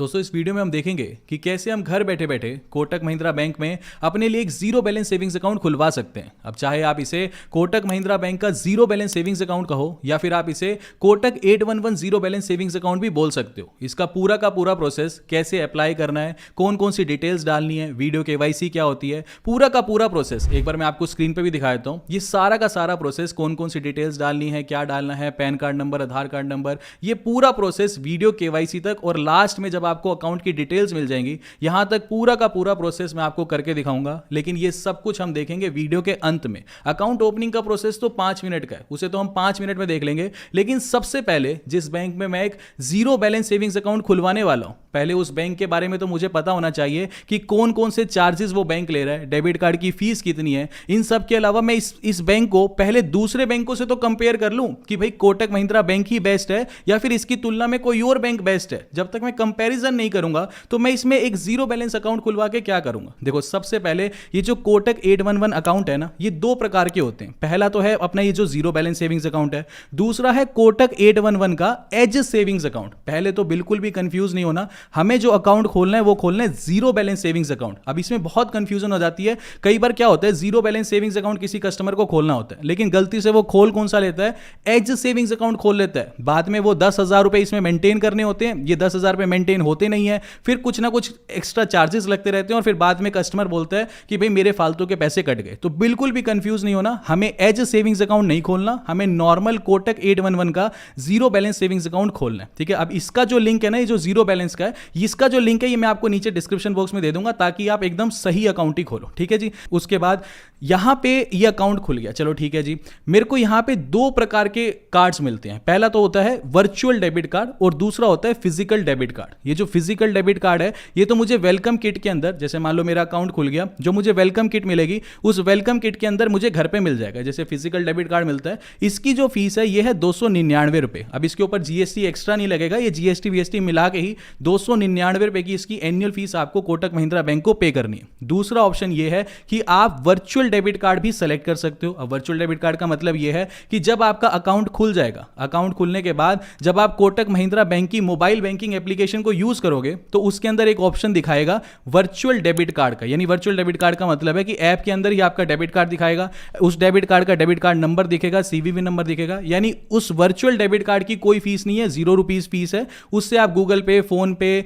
दोस्तों इस वीडियो में हम देखेंगे कि कैसे हम घर बैठे बैठे कोटक महिंद्रा बैंक में अपने लिए एक जीरो बैलेंस सेविंग्स अकाउंट खुलवा सकते हैं। अब चाहे आप इसे कोटक महिंद्रा बैंक का जीरो बैलेंस सेविंग्स अकाउंट कहो या फिर आप इसे Kotak 811 zero balance savings account भी बोल सकते हो। इसका पूरा का पूरा प्रोसेस, कैसे अप्लाई करना है, कौन कौन सी डिटेल्स डालनी है, वीडियो केवाईसी क्या होती है, पूरा का पूरा प्रोसेस एक बार मैं आपको स्क्रीन पर भी दिखा देता हूँ। ये सारा का सारा प्रोसेस, कौन कौन सी डिटेल्स डालनी है, क्या डालना है, पैन कार्ड नंबर, आधार कार्ड नंबर, ये पूरा प्रोसेस वीडियो केवाईसी तक और लास्ट में जब आपको अकाउंट की डिटेल्स मिल जाएंगी, यहां तक पूरा का पूरा प्रोसेस मैं आपको करके दिखाऊंगा। लेकिन ये सब कुछ हम देखेंगे वीडियो के अंत में। अकाउंट ओपनिंग का प्रोसेस तो 5 मिनट का है, उसे तो हम 5 मिनट में देख लेंगे। लेकिन सबसे पहले जिस बैंक में मैं एक जीरो बैलेंस सेविंग्स अकाउंट खुलवाने वाला हूं, पहले उस बैंक के बारे में तो मुझे पता होना चाहिए कि कौन कौन से चार्जेस वो बैंक ले रहा है, डेबिट कार्ड की फीस कितनी है। इन सब के अलावा मैं इस बैंक को पहले दूसरे बैंकों से तो कंपेयर कर लूं कि भाई कोटक महिंद्रा बैंक ही बेस्ट है या फिर इसकी तुलना में कोई और बैंक बेस्ट है। जब तक मैं कंपैरिजन नहीं करूंगा तो मैं इसमें एक जीरो बैलेंस अकाउंट खुलवा के क्या करूंगा। देखो सबसे पहले ये जो कोटक 811 अकाउंट है ना, ये दो प्रकार के होते हैं। पहला तो है अपना ये जो जीरो बैलेंस सेविंग्स अकाउंट है, दूसरा है कोटक 811 का एज सेविंग्स अकाउंट। पहले तो बिल्कुल भी कंफ्यूज नहीं होना, हमें जो अकाउंट खोलना है वो खोलना है जीरो बैलेंस सेविंग्स अकाउंट। अब इसमें बहुत कंफ्यूजन हो जाती है। कई बार क्या होता है, जीरो बैलेंस सेविंग्स अकाउंट किसी कस्टमर को खोलना होता है, लेकिन गलती से वो खोल कौन सा लेता है, एज सेविंग्स अकाउंट खोल लेता है। बाद में वो 10,000 रुपए इसमें मेंटेन करने होते हैं, ये 10,000 रुपए मेंटेन होते नहीं है, फिर कुछ ना कुछ एक्स्ट्रा चार्जेस लगते रहते हैं और फिर बाद में कस्टमर बोलता है कि भाई मेरे फालतू के पैसे कट गए। तो बिल्कुल भी कंफ्यूज नहीं होना, हमें एज सेविंग्स अकाउंट नहीं खोलना, हमें नॉर्मल कोटक 811 का जीरो बैलेंस सेविंग्स अकाउंट खोलना है। ठीक है, अब इसका जो लिंक है ना, ये जो जीरो बैलेंस का है, इसका जो लिंक है ये मैं आपको नीचे डिस्क्रिप्शन बॉक्स में दे दूंगा ताकि आप एकदम सही अकाउंट ही खोलो। ठीक है जी। उसके बाद यहां पे ये अकाउंट खुल गया, चलो ठीक है जी। मेरे को यहां पे दो प्रकार के कार्ड्स मिलते हैं। पहला तो होता है वर्चुअल डेबिट कार्ड और दूसरा होता है फिजिकल डेबिट कार्ड। ये जो फिजिकल डेबिट कार्ड है ये तो मुझे वेलकम किट के अंदर, जैसे मान लो मेरा अकाउंट खुल गया, जो मुझे वेलकम किट मिलेगी उस वेलकम किट के अंदर मुझे घर पे मिल जाएगा। जैसे फिजिकल डेबिट कार्ड मिलता है, इसकी जो फीस है ये है 299 रुपए। अब इसके ऊपर जीएसटी एक्स्ट्रा नहीं लगेगा, ये जीएसटी वीएसटी मिला के ही 299 रुपए की इसकी एनुअल फीस आपको कोटक महिंद्रा बैंक को पे करनी है। दूसरा ऑप्शन ये है कि आप वर्चुअल डेबिट कार्ड भी सेलेक्ट कर सकते हो। अब वर्चुअल डेबिट कार्ड का मतलब यह है कि जब आपका अकाउंट खुल जाएगा, अकाउंट खुलने के बाद जब आप कोटक महिंद्रा बैंक की मोबाइल बैंकिंग एप्लीकेशन को यूज करोगे तो उसके अंदर एक ऑप्शन दिखाएगा वर्चुअल डेबिट कार्ड का। यानी वर्चुअल डेबिट कार्ड का मतलब है कि ऐप के अंदर ही आपका डेबिट कार्ड दिखाएगा, उस डेबिट कार्ड का डेबिट कार्ड नंबर दिखेगा, सीवीवी नंबर दिखेगा। यानी उस वर्चुअल डेबिट कार्ड की कोई फीस नहीं है, ₹0 फीस है। उससे आप गूगल पे, फोन पे,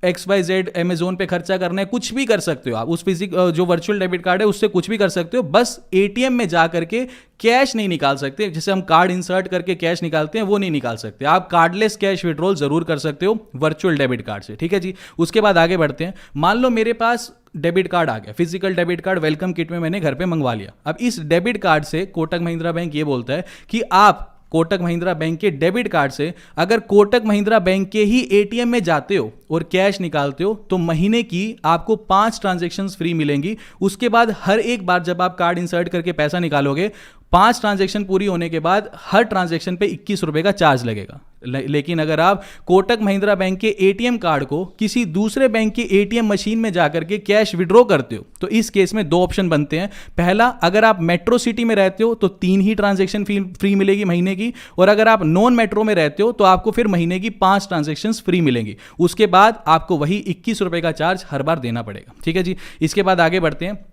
XYZ, अमेजोन पे खर्चा करना है, कुछ भी कर सकते हो आप। उस जो वर्चुअल डेबिट कार्ड है उससे कुछ भी कर सकते हो, बस एटीएम में जा करके कैश नहीं निकाल सकते। जैसे हम कार्ड इंसर्ट करके कैश निकालते हैं वो नहीं निकाल सकते। आप कार्डलेस कैश विड्रॉल जरूर कर सकते हो वर्चुअल डेबिट कार्ड से। ठीक है जी। उसके बाद आगे बढ़ते हैं। मान लो मेरे पास डेबिट कार्ड आ गया, physical debit card welcome kit में मैंने घर पे मंगवा लिया। अब इस डेबिट कार्ड से कोटक महिंद्रा बैंक ये बोलता है कि आप कोटक महिंद्रा बैंक के डेबिट कार्ड से अगर कोटक महिंद्रा बैंक के ही एटीएम में जाते हो और कैश निकालते हो तो महीने की आपको 5 ट्रांजैक्शंस फ्री मिलेंगी। उसके बाद हर एक बार जब आप कार्ड इंसर्ट करके पैसा निकालोगे, 5 ट्रांजैक्शन पूरी होने के बाद हर ट्रांजैक्शन पे 21 रुपए का चार्ज लगेगा। लेकिन अगर आप कोटक महिंद्रा बैंक के एटीएम कार्ड को किसी दूसरे बैंक के एटीएम मशीन में जाकर के कैश विड्रॉ करते हो तो इस केस में 2 ऑप्शन बनते हैं। पहला, अगर आप मेट्रो सिटी में रहते हो तो 3 ही ट्रांजैक्शन फ्री मिलेगी महीने की, और अगर आप नॉन मेट्रो में रहते हो तो आपको फिर महीने की 5 ट्रांजैक्शन फ्री मिलेंगी। उसके बाद आपको वही 21 रुपए का चार्ज हर बार देना पड़ेगा। ठीक है जी। इसके बाद आगे बढ़ते हैं।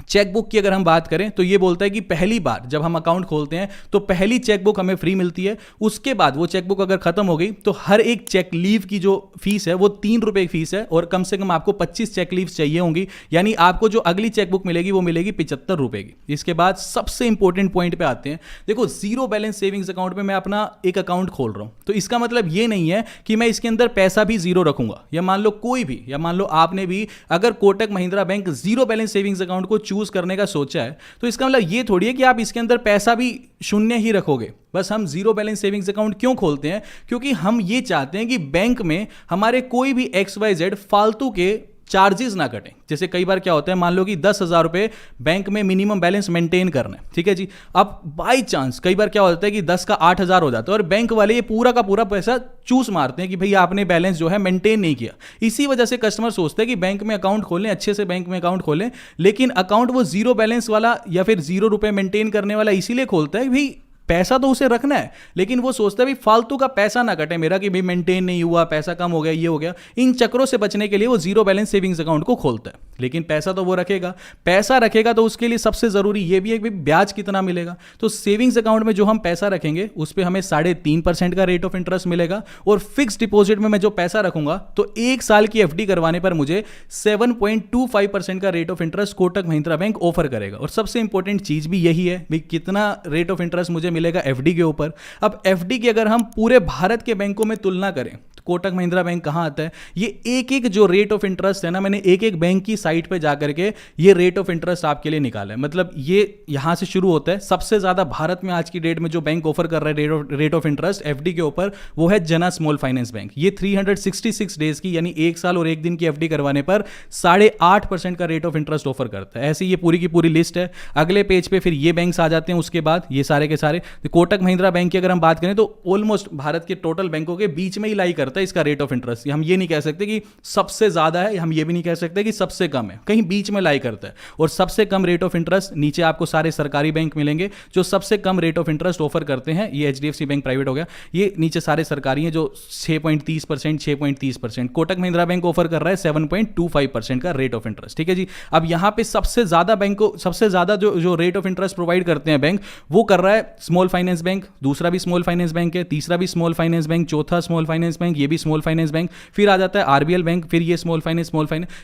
चेकबुक की अगर हम बात करें तो ये बोलता है कि पहली बार जब हम अकाउंट खोलते हैं तो पहली चेकबुक हमें फ्री मिलती है। उसके बाद वो चेकबुक अगर खत्म हो गई तो हर एक चेक लीव की जो फीस है वो 3 रुपए की फीस है, और कम से कम आपको 25 चेक लीव चाहिए होंगी। यानी आपको जो अगली चेकबुक मिलेगी वो मिलेगी 75 रुपए की। इसके बाद सबसे इंपॉर्टेंट पॉइंट पे आते हैं। देखो, जीरो बैलेंस सेविंग्स अकाउंट में मैं अपना एक अकाउंट खोल रहा हूं तो इसका मतलब ये नहीं है कि मैं इसके अंदर पैसा भी जीरो रखूंगा। या मान लो कोई भी, या मान लो आपने भी अगर Kotak Mahindra bank zero balance savings account को चूज करने का सोचा है तो इसका मतलब ये थोड़ी है कि आप इसके अंदर पैसा भी शून्य ही रखोगे। बस हम जीरो बैलेंस सेविंग्स अकाउंट क्यों खोलते हैं? क्योंकि हम ये चाहते हैं कि बैंक में हमारे कोई भी XYZ फालतू के चार्जेस ना कटें। जैसे कई बार क्या होता है, मान लो कि 10,000 रुपए बैंक में मिनिमम बैलेंस मेंटेन करना है। ठीक है जी। अब बाई चांस कई बार क्या होता है कि 10 का 8,000 हो जाता है और बैंक वाले ये पूरा का पूरा पैसा चूस मारते हैं कि भाई आपने बैलेंस जो है मेंटेन नहीं किया। इसी वजह से कस्टमर सोचते हैं कि बैंक में अकाउंट खोलें, अच्छे से बैंक में अकाउंट खोलें, लेकिन अकाउंट वो जीरो बैलेंस वाला या फिर 0 रुपए मेंटेन करने वाला इसीलिए खोलता है भाई पैसा तो उसे रखना है, लेकिन वो सोचता है भी फालतू का पैसा ना कटे मेरा कि भाई मेंटेन नहीं हुआ, पैसा कम हो गया, ये हो गया। इन चक्रों से बचने के लिए वो जीरो बैलेंस सेविंग्स अकाउंट को खोलता है। लेकिन पैसा तो वो रखेगा, पैसा रखेगा तो उसके लिए सबसे जरूरी ये भी है कि ब्याज कितना मिलेगा। तो सेविंग्स अकाउंट में जो हम पैसा रखेंगे उस पर हमें 3.5% का रेट ऑफ इंटरेस्ट मिलेगा, और फिक्स डिपॉजिट में मैं जो पैसा रखूंगा तो 1 साल की एफडी करवाने पर मुझे 7.25% का rate of interest Kotak Mahindra bank offer करेगा। और सबसे इंपॉर्टेंट चीज भी यही है भाई कितना रेट ऑफ इंटरेस्ट मुझे मिलेगा एफडी के ऊपर। अब एफडी की अगर हम पूरे भारत के बैंकों में तुलना करें तो कोटक महिंद्रा बैंक कहां आता है। ये एक एक जो रेट ऑफ इंटरेस्ट है ना, मैंने एक एक बैंक की साइट पे जाकर के ये रेट ऑफ इंटरेस्ट आपके लिए निकाला है। मतलब ये यहां से शुरू होता है। सबसे ज्यादा भारत में आज की डेट में जो बैंक ऑफर कर रहा है रेट ऑफ इंटरेस्ट एफडी के ऊपर वो है जना स्मॉल फाइनेंस बैंक। ये 366 डेज की यानी 1 साल और 1 दिन की एफडी करवाने पर 8.5% का रेट ऑफ इंटरेस्ट ऑफर करता है। ऐसे ये पूरी की पूरी लिस्ट है। अगले पेज पे फिर ये बैंक्स आ जाते हैं, उसके बाद ये सारे के सारे। तो कोटक महिंद्रा बैंक की अगर हम बात करें तो ऑलमोस्ट भारत के टोटल बैंकों के बीच में ही लाई करता है इसका रेट ऑफ इंटरेस्ट। हम ये नहीं कह सकते कि सबसे ज्यादा है, हम ये भी नहीं कह सकते कि सबसे कम है, कहीं बीच में लाई करता है। और सबसे कम रेट ऑफ इंटरेस्ट नीचे आपको सारे सरकारी बैंक मिलेंगे जो सबसे कम रेट ऑफ इंटरेस्ट ऑफर करते हैं। ये एचडीएफसी बैंक प्राइवेट हो गया, ये नीचे सारे सरकारी हैं जो 6.30%, 6.30%। कोटक महिंद्रा बैंक ऑफर कर रहा है 7.25% का रेट ऑफ इंटरेस्ट। ठीक है जी। अब यहां पे सबसे ज्यादा जो रेट ऑफ इंटरेस्ट प्रोवाइड करते हैं बैंक, वो कर रहा है स्मॉल फाइनेंस बैंक। दूसरा भी स्मॉल फाइनेंस बैंक है, तीसरा भी स्मॉल फाइनेंस बैंक, चौथा स्मॉल फाइनेंस बैंक, ये भी स्मॉल फाइनेंस बैंक, फिर आ जाता है आरबीएल बैंक, फिर ये स्मॉल फाइनेंस।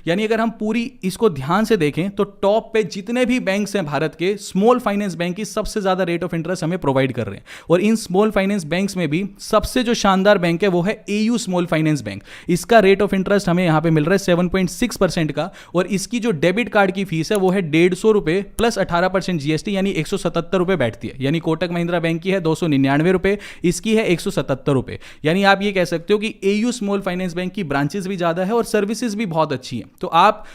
यानी अगर हम पूरी इसको ध्यान से देखें तो टॉप पे जितने भी बैंक्स हैं भारत के, स्मॉल फाइनेंस बैंक की सबसे ज्यादा रेट ऑफ इंटरेस्ट हमें प्रोवाइड कर रहे हैं। और इन स्मॉल फाइनेंस बैंक्स में भी सबसे जो शानदार बैंक है वो है एयू स्मॉल फाइनेंस बैंक। इसका रेट ऑफ इंटरेस्ट हमें यहां पे मिल रहा है 7.6% का, और इसकी जो डेबिट कार्ड की फीस है वो है 150 रुपए प्लस 18% जीएसटी यानी 177 रुपए बैठती है। यानी कोटक महिंद्रा बैंक की है 299 रुपए, इसकी है 177 रुपए। यानी आप ये कह सकते हो कि एयू स्मॉल फाइनेंस बैंक की ब्रांचेस भी ज्यादा है और सर्विसेज भी बहुत अच्छी है। तो आप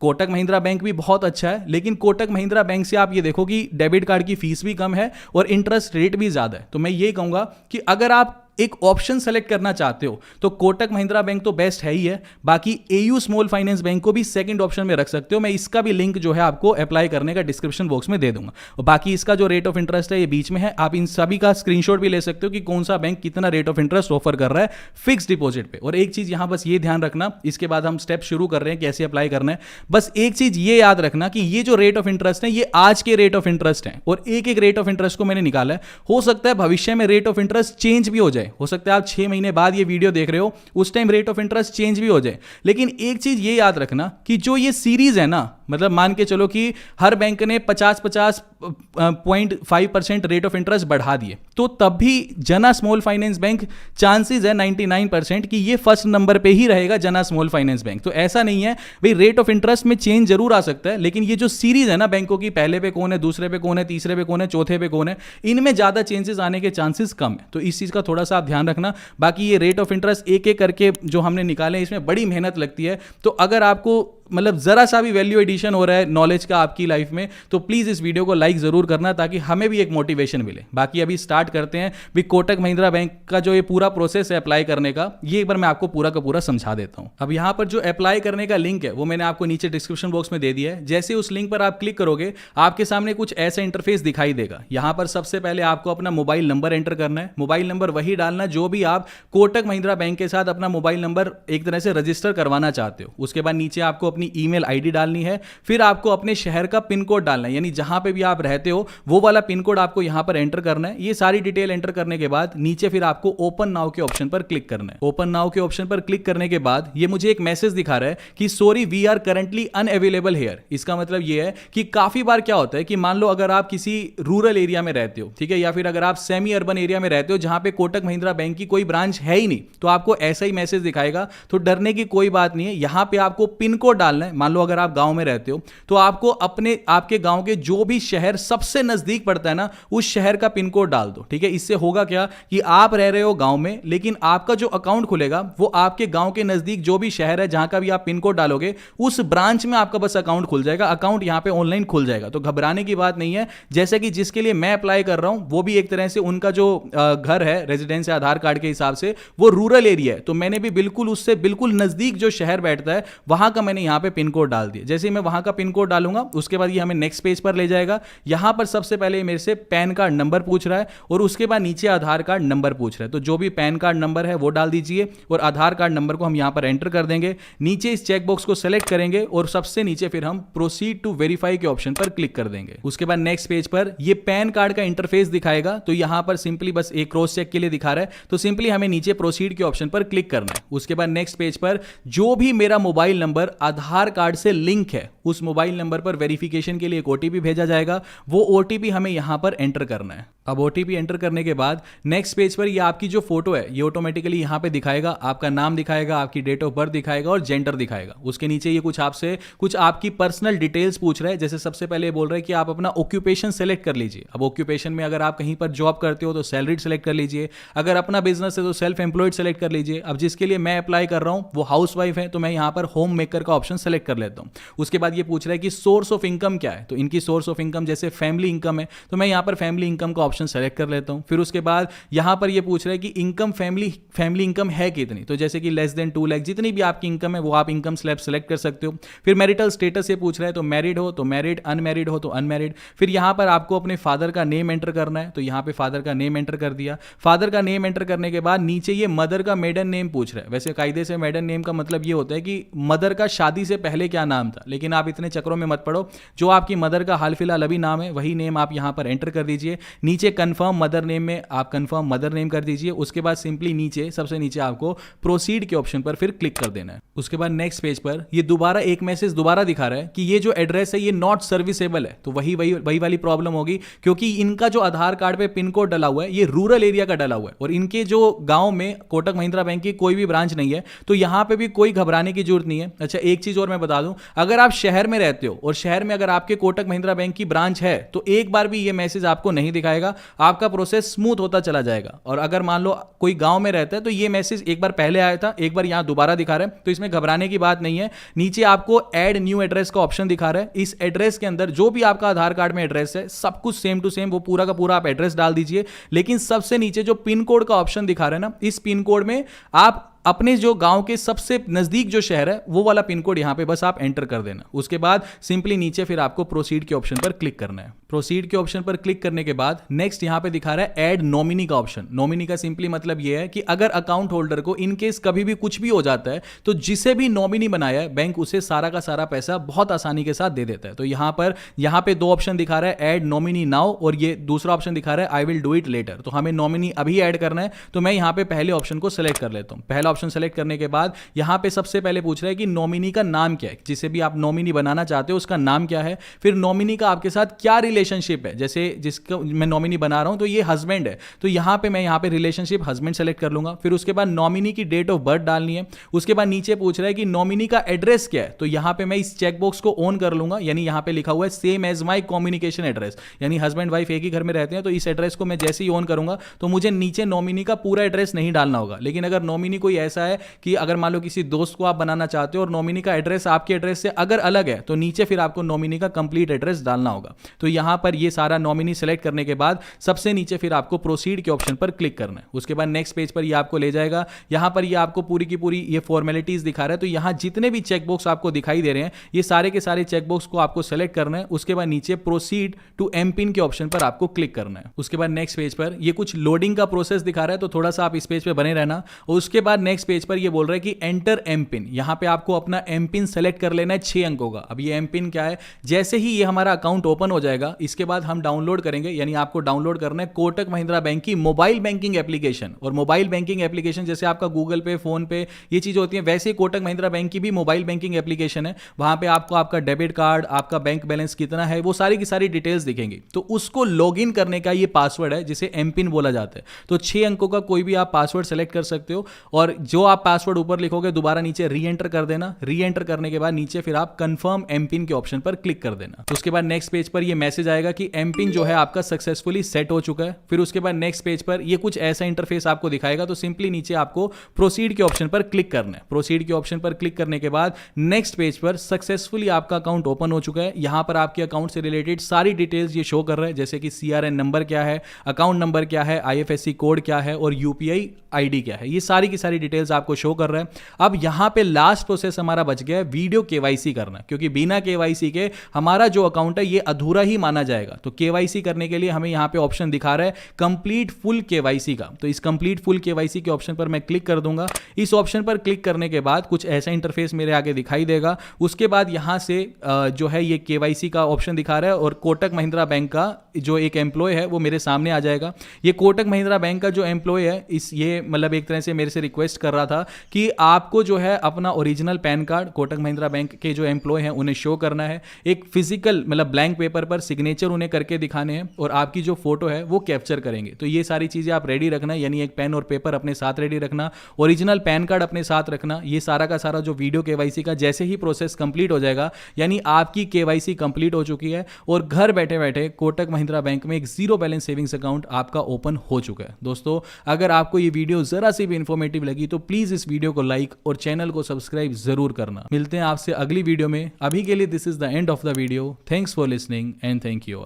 कोटक महिंद्रा बैंक भी बहुत अच्छा है, लेकिन कोटक महिंद्रा बैंक से आप ये देखो कि डेबिट कार्ड की फीस भी कम है और इंटरेस्ट रेट भी ज्यादा है। तो मैं ये कहूंगा कि अगर आप एक ऑप्शन सेलेक्ट करना चाहते हो तो कोटक महिंद्रा बैंक तो बेस्ट है ही है, बाकी एयू स्मॉल फाइनेंस बैंक को भी सेकंड ऑप्शन में रख सकते हो। मैं इसका भी लिंक जो है आपको अप्लाई करने का डिस्क्रिप्शन बॉक्स में दे दूंगा। और बाकी इसका जो रेट ऑफ इंटरेस्ट है ये बीच में है, आप इन सभी का स्क्रीनशॉट भी ले सकते हो कि कौन सा बैंक कितना रेट ऑफ इंटरेस्ट ऑफर कर रहा है फिक्स डिपॉजिट पे। और एक चीज यहां बस ये ध्यान रखना, इसके बाद हम स्टेप शुरू कर रहे हैं कैसे अप्लाई करना है। बस एक चीज ये याद रखना कि ये जो रेट ऑफ इंटरेस्ट है ये आज के रेट ऑफ इंटरेस्ट है, और एक एक रेट ऑफ इंटरेस्ट को मैंने निकाला है। हो सकता है भविष्य में रेट ऑफ इंटरेस्ट चेंज भी हो जाए, हो सकता है आप 6 महीने बाद ये वीडियो देख रहे हो उस time rate of interest change भी हो जाए। लेकिन एक चीज ये याद रखना कि जो ये सीरीज है ना, मतलब मान के चलो कि हर बैंक ने 50.5% रेट ऑफ इंटरेस्ट बढ़ा दिए, तो तब भी जना स्मॉल फाइनेंस बैंक चांसेस है 99% कि ये फर्स्ट नंबर पे ही रहेगा, जना स्मॉल फाइनेंस बैंक। तो ऐसा नहीं है भाई, रेट ऑफ इंटरेस्ट में चेंज जरूर आ सकता है, लेकिन ये जो सीरीज है ना बैंकों की, पहले पे कौन है, दूसरे पे कौन है, तीसरे पे कौन है, चौथे पे कौन है, इनमें ज्यादा चेंजेस आने के चांसेस कम है। तो इस चीज का थोड़ा सा आप ध्यान रखना। बाकी ये रेट ऑफ इंटरेस्ट एक एक करके जो हमने निकाले इसमें बड़ी मेहनत लगती है। तो अगर आपको मतलब जरा सा भी वैल्यू एडिशन हो रहा है नॉलेज का आपकी लाइफ में, तो प्लीज इस वीडियो को लाइक जरूर करना ताकि हमें भी एक मोटिवेशन मिले। बाकी अभी स्टार्ट करते हैं भी कोटक महिंद्रा बैंक का जो ये पूरा प्रोसेस है अप्लाई करने का, ये एक बार मैं आपको पूरा का पूरा समझा देता हूं। अब यहां पर जो अप्लाई करने का लिंक है वो मैंने आपको नीचे डिस्क्रिप्शन बॉक्स में दे दिया है। जैसे उस लिंक पर आप क्लिक करोगे आपके सामने कुछ ऐसा इंटरफेस दिखाई देगा। यहां पर सबसे पहले आपको अपना मोबाइल नंबर एंटर करना है। मोबाइल नंबर वही डालना जो भी आप कोटक महिंद्रा बैंक के साथ अपना मोबाइल नंबर एक तरह से रजिस्टर करवाना चाहते हो। उसके बाद नीचे आपको अपनी ईमेल आईडी डालनी है, फिर आपको अपने शहर का पिन कोड डालना है, यानी जहां पे भी आप रहते हो वो वाला पिन कोड आपको यहां पर एंटर करना है। ये सारी डिटेल एंटर करने के बाद नीचे फिर आपको ओपन नाउ के ऑप्शन पर क्लिक करना है। ओपन नाउ के ऑप्शन पर क्लिक करने के बाद ये मुझे एक मैसेज दिखा रहा है कि sorry we are currently unavailable here. इसका मतलब ये है कि काफी बार क्या होता है कि मान लो अगर आप किसी रूरल एरिया में रहते हो, ठीक है, या फिर अगर आप सेमी अर्बन एरिया में रहते हो जहां पे कोटक महिंद्रा बैंक की कोई ब्रांच है ही नहीं, तो आपको ऐसा ही मैसेज दिखाएगा। तो डरने की कोई बात नहीं है, यहां पे आपको पिन कोड डालना है। मान लो अगर आप गांव में रहते हो तो आपको आपके गांव के जो भी शहर सबसे नजदीक पड़ता है ना, उस शहर का पिन कोड डाल दो। ठीक है, इससे होगा क्या कि आप रह रहे हो गांव में, लेकिन आपका जो अकाउंट खुलेगा वो आपके गांव के नजदीक जो भी शहर है जहां का भी आप पिन कोड डालोगे उस ब्रांच में आपका बस अकाउंट खुल जाएगा। अकाउंट यहां पे ऑनलाइन खुल जाएगा, तो घबराने की बात नहीं है। जैसे कि जिसके लिए मैं अप्लाई कर रहा हूं वो भी एक तरह से उनका जो घर है रेजिडेंस है आधार कार्ड के हिसाब से वो रूरल एरिया है, तो मैंने भी बिल्कुल उससे बिल्कुल नजदीक जो शहर बैठता है वहां का मैंने यहां यहाँ पे पिन कोड डाल दिया। जैसे ही मैं वहां का पिन कोड डालूंगा उसके बाद ये हमें नेक्स्ट पेज पर ले जाएगा। यहां पर सबसे पहले मेरे से पैन कार्ड नंबर पूछ रहा है और उसके बाद नीचे आधार कार्ड नंबर पूछ रहा है। तो जो भी पैन कार्ड नंबर है वो डाल दीजिए और आधार कार्ड नंबर को हम यहां पर एंटर कर देंगे। नीचे इस चेकबॉक्स को सेलेक्ट करेंगे और सबसे नीचे फिर हम प्रोसीड टू वेरीफाई के ऑप्शन पर क्लिक कर देंगे। उसके बाद नेक्स्ट पेज पर ये पैन कार्ड का इंटरफेस दिखाएगा। तो यहां पर सिंपली बस एक क्रॉस चेक के लिए दिखा रहा है, तो सिंपली हमें नीचे प्रोसीड के ऑप्शन पर क्लिक करना है। उसके बाद नेक्स्ट पेज पर जो भी मेरा मोबाइल नंबर आधार कार्ड से लिंक है उस मोबाइल नंबर पर वेरिफिकेशन के लिए एक ओटीपी भेजा जाएगा। वो ओटीपी हमें यहां पर एंटर करना है। अब ओटीपी एंटर करने के बाद नेक्स्ट पेज पर ये आपकी जो फोटो है ये ऑटोमेटिकली यहां पे दिखाएगा। आपका नाम दिखाएगा, आपकी डेट ऑफ बर्थ दिखाएगा और जेंडर दिखाएगा। उसके नीचे ये कुछ आपसे कुछ आपकी पर्सनल डिटेल्स पूछ रहा है। जैसे सबसे पहले बोल रहा है कि आप अपना ऑक्यूपेशन सेलेक्ट कर लीजिए। अब ऑक्यूपेशन में अगर आप कहीं पर जॉब करते हो तो सैलरीड सेलेक्ट कर लीजिए, अगर अपना बिजनेस है तो सेल्फ एम्प्लॉयड सेलेक्ट कर लीजिए। अब जिसके लिए मैं अप्लाई कर रहा हूं वो हाउस वाइफ है तो मैं यहां पर होम मेकर का ऑप्शन सेलेक्ट कर लेता हूं। उसके बाद ये पूछ रहा है कि सोर्स ऑफ इनकम क्या है, तो इनकी सोर्स ऑफ इनकम जैसे फैमिली इनकम है तो मैं यहां पर फैमिली इनकम का ऑप्शन सेलेक्ट कर लेता हूं। फिर उसके बाद यहां पर ये पूछ रहा है कि इनकम फैमिली इनकम है कितनी, तो जैसे कि लेस देन 2 लाख जितनी भी आपकी इनकम है वो आप इनकम स्लैब सेलेक्ट कर सकते हो। फिर मैरिटल स्टेटस ये पूछ रहा है, तो मैरिड हो तो मैरिड, अनमैरिड हो तो अनमैरिड। फिर यहां पर आपको अपने फादर का नेम एंटर करना है, तो यहां पे फादर का नेम एंटर कर दिया। फादर का नेम एंटर करने के बाद नीचे ये मदर का मेडन नेम पूछ रहा है। वैसे कायदे से मेडन नेम का मतलब ये होता है कि मदर का शादी से पहले क्या नाम था, लेकिन आप इतने चक्रों में मत पड़ो। जो आपकी मदर का हाल फिलहाल अभी नाम है वही नेम आप यहां पर एंटर कर दीजिए। नीचे कंफर्म मदर नेम में आप कंफर्म मदर नेम कर दीजिए। उसके बाद सिंपली नीचे सबसे नीचे आपको प्रोसीड के ऑप्शन पर फिर क्लिक कर देना है। उसके बाद नेक्स्ट पेज पर ये दोबारा एक मैसेज दोबारा दिखा रहा है कि ये जो एड्रेस है ये नॉट सर्विसेबल है। तो वही वाली प्रॉब्लम होगी क्योंकि इनका जो आधार कार्ड पे पिन कोड डला हुआ है ये रूरल एरिया का डला हुआ है और इनके जो गांव में कोटक महिंद्रा बैंक की कोई भी ब्रांच नहीं है, तो यहां पे भी कोई घबराने की जरूरत नहीं है। अच्छा, एक चीज और मैं बता दूं, अगर आप शहर में रहते हो और शहर में अगर आपके कोटक महिंद्रा बैंक की ब्रांच है तो एक बार भी ये मैसेज आपको नहीं दिखाएगा, आपका प्रोसेस स्मूथ होता चला जाएगा। और अगर मान लो कोई गांव में रहता है तो ये मैसेज एक बार पहले आया था, एक बार यहां दोबारा दिखा रहा है, तो इसमें घबराने की बात नहीं है। नीचे आपको ऐड न्यू एड्रेस का ऑप्शन दिखा रहा है। इस एड्रेस के अंदर जो भी आपका आधार कार्ड में एड्रेस है सब कुछ सेम टू सेम वो पूरा का पूरा आप एड्रेस डाल दीजिए। लेकिन सबसे नीचे जो पिन कोड का ऑप्शन दिखा रहा है ना, इस पिन कोड में आप अपने जो गांव के सबसे नजदीक जो शहर है वो वाला पिन कोड यहां पे बस आप एंटर कर देना। उसके बाद सिंपली नीचे फिर आपको प्रोसीड के ऑप्शन पर क्लिक करना है। प्रोसीड के ऑप्शन पर क्लिक करने के बाद नेक्स्ट यहां पे दिखा रहा है ऐड नॉमिनी का ऑप्शन। नॉमिनी का सिंपली मतलब यह है कि अगर अकाउंट होल्डर को इन केस कभी भी कुछ भी हो जाता है तो जिसे भी नॉमिनी बनाया है बैंक उसे सारा का सारा पैसा बहुत आसानी के साथ दे देता है। तो यहां पे दो ऑप्शन दिखा रहा है, ऐड नॉमिनी नाउ, और ये दूसरा ऑप्शन दिखा रहा है I will do it later. तो हमें नॉमिनी अभी ऐड करना है तो मैं यहां पे पहले ऑप्शन को सिलेक्ट कर लेता हूं। पहला ऑप्शन सेलेक्ट करने के बाद यहां पे सबसे पहले पूछ रहा है कि नॉमिनी का नाम क्या है, जिसे भी आप नॉमिनी बनाना चाहते हो उसका नाम क्या है। फिर नॉमिनी का आपके साथ क्या रिलेशनशिप है, जैसे जिसका मैं नॉमिनी बना रहा हूं तो ये हस्बैंड है तो यहां पे मैं यहां पे रिलेशनशिप हस्बैंड सेलेक्ट कर लूंगा। फिर उसके बाद नॉमिनी की डेट ऑफ बर्थ डालनी है। उसके बाद नीचे पूछ रहा है कि नॉमिनी का एड्रेस क्या है, तो यहां पे मैं इस चेकबॉक्स को ऑन कर लूंगा। यानी यहां पे लिखा हुआ है same as my communication address, यानी हस्बैंड वाइफ एक ही घर में रहते हैं तो इस एड्रेस को मैं जैसे ही ऑन करूंगा तो मुझे नीचे नॉमिनी का पूरा एड्रेस नहीं डालना होगा। लेकिन अगर नॉमिनी कोई ऐसा है कि अगर मान लो किसी दोस्त को आप बनाना चाहते हो और नॉमिनी का एड्रेस आपके एड्रेस से अगर अलग है तो नीचे फिर आपको नॉमिनी का कंप्लीट एड्रेस डालना होगा। तो यहां पर ये सारा नॉमिनी सेलेक्ट करने के बाद सबसे नीचे फिर आपको प्रोसीड के ऑप्शन पर क्लिक करना है। उसके बाद नेक्स्ट पेज पर ये आपको ले जाएगा। यहां पर ये आपको पूरी की पूरी ये फॉर्मेलिटीज दिखा रहा है। तो यहां जितने भी चेकबॉक्स आपको दिखाई दे रहे हैं ये सारे के सारे चेकबॉक्स को आपको सेलेक्ट करना है। उसके बाद नीचे प्रोसीड टू एम पिन के ऑप्शन पर आपको क्लिक करना है। उसके बाद नेक्स्ट पेज पर ये कुछ लोडिंग का प्रोसेस दिखा रहा है तो थोड़ा सा आप इस पेज पर बने रहना। और उसके बाद नेक्स्ट पेज पर ये बोल रहा है कि एंटर एम पिन। यहां पे आपको अपना एम पिन सेलेक्ट कर लेना है 6 अंकों का। अब ये एम पिन क्या है, जैसे ही ये हमारा अकाउंट ओपन हो जाएगा इसके बाद हम डाउनलोड करेंगे, यानी आपको डाउनलोड करना है कोटक महिंद्रा बैंक की मोबाइल बैंकिंग एप्लीकेशन। और मोबाइल बैंकिंग एप्लीकेशन जैसे आपका गूगल पे, फोन पे ये चीज होती है, वैसे कोटक महिंद्रा बैंक की भी मोबाइल बैंकिंग एप्लीकेशन है। वहां पे आपको आपका डेबिट कार्ड, आपका बैंक बैलेंस कितना है वो सारी की सारी डिटेल्स दिखेंगी। तो उसको लॉग इन करने का ये पासवर्ड है जिसे एम पिन बोला जाता है। तो 6 अंकों का कोई भी आप पासवर्ड सेलेक्ट कर सकते हो और जो आप पासवर्ड ऊपर लिखोगे दोबारा नीचे री एंटर कर देना। री एंटर करने के बाद नीचे फिर आप कंफर्म एम पिन के ऑप्शन पर क्लिक कर देना। उसके बाद नेक्स्ट पेज पर ये मैसेज मैसेज आएगा कि एम पिन जो है आपका सक्सेसफुली सेट हो चुका है। फिर उसके बाद नेक्स्ट पेज पर ये कुछ ऐसा इंटरफेस आपको दिखाएगा। तो सिंपली नीचे आपको प्रोसीड के ऑप्शन पर क्लिक करना है। प्रोसीड के ऑप्शन पर क्लिक करने के बाद नेक्स्ट पेज पर सक्सेसफुली आपका अकाउंट ओपन हो चुका है। यहां पर आपके अकाउंट से रिलेटेड सारी डिटेल्स ये शो कर रहा है, जैसे कि CRN नंबर क्या है, अकाउंट नंबर क्या है, IFSC कोड क्या है और UPI ID क्या है। ये सारी की सारी डिटेल्स आपको शो कर रहा है। अब यहां पे लास्ट प्रोसेस हमारा बच गया है वीडियो KYC करना, क्योंकि बिना KYC के हमारा जो अकाउंट है ये अधूरा ही माना जाएगा। तो KYC करने के लिए हमें यहां पे ऑप्शन दिखा रहा है कंप्लीट फुल KYC का। तो इस कंप्लीट फुल KYC के ऑप्शन पर मैं क्लिक कर दूंगा। इस ऑप्शन पर क्लिक करने के बाद कुछ ऐसा इंटरफेस मेरे आगे दिखाई देगा। उसके बाद यहां से जो है ये KYC का ऑप्शन दिखा रहा है और कोटक महिंद्रा बैंक का जो एक एम्प्लॉय है वो मेरे सामने आ जाएगा। ये कोटक महिंद्रा बैंक का जो एम्प्लॉय है ये मतलब एक तरह से मेरे से रिक्वेस्ट कर रहा था कि आपको जो है अपना original pan card Kotak Mahindra bank के जो एम्प्लॉय हैं उन्हें शो करना है। एक फिजिकल मतलब ब्लैंक पेपर पर सिग्नेचर उन्हें करके दिखाने हैं और आपकी जो फोटो है वो कैप्चर करेंगे। तो ये सारी चीजें आप रेडी रखना, यानी एक पेन और पेपर अपने साथ रेडी रखना, ओरिजिनल पैन कार्ड अपने साथ रखना। ये सारा का सारा जो वीडियो KYC का जैसे ही प्रोसेस कंप्लीट हो जाएगा, यानी आपकी KYC कंप्लीट हो चुकी है और घर बैठे बैठे कोटक महिंद्रा बैंक में एक जीरो बैलेंस सेविंग्स अकाउंट आपका ओपन हो चुका है। दोस्तों, अगर आपको ये वीडियो जरा सी भी इंफॉर्मेटिव लगी तो प्लीज इस वीडियो को लाइक और चैनल को सब्सक्राइब जरूर करना। मिलते हैं आपसे अगली वीडियो में। अभी के लिए this is the end of the video. Thanks for listening and thank you all.